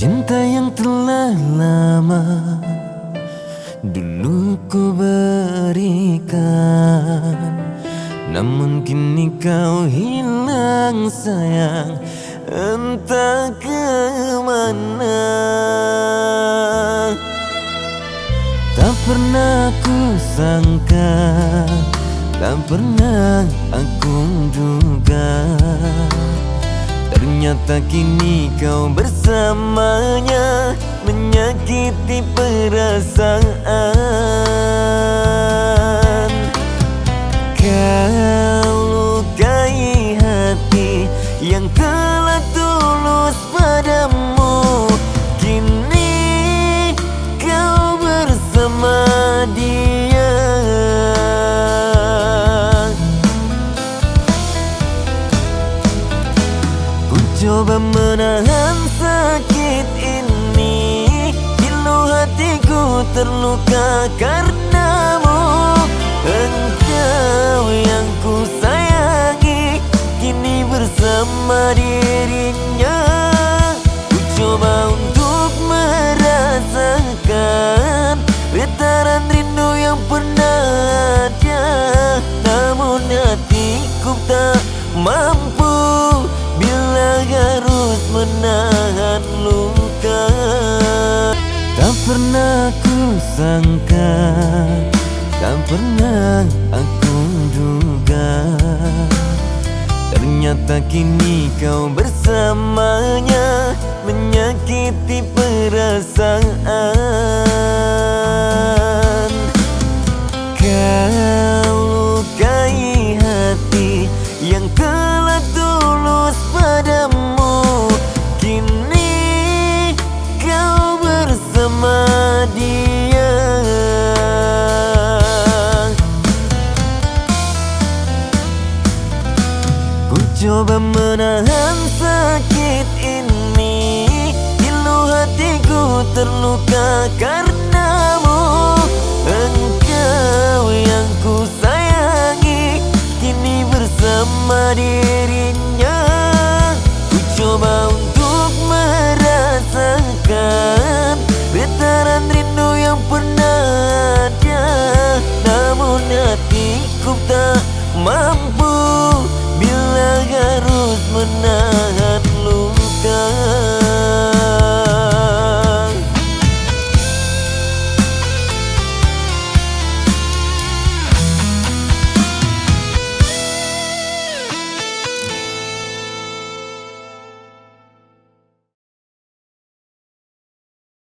Cinta yang telah lama dulu ku berikan, namun kini kau hilang sayang, entah kemana. Tak pernah ku sangka, tak pernah aku duga, ternyata kini kau bersamanya, menyakiti perasaan. Kau lukai hati yang telah tulus padamu, kini kau bersama dia. Ku coba menahan sakit ini, pilu hatiku terluka karenamu. Engkau yang ku sayangi, kini bersama dirinya. Ku coba untuk merasakan getaran rindu yang pernah ada, namun hatiku tak mampu bila harus menahan luka. Tak pernah ku sangka, tak pernah aku duga, ternyata kini kau bersamanya, menyakiti perasaan. Kau lukai hati yang telah tulus padamu, kini kau bersama dia. Ku coba menahan sakit ini, pilu hatiku terluka karenamu. Engkau yang ku sayangi, kini bersama dirinya. Ku coba untuk merasakan getaran rindu yang pernah ada, namun hatiku tak mampu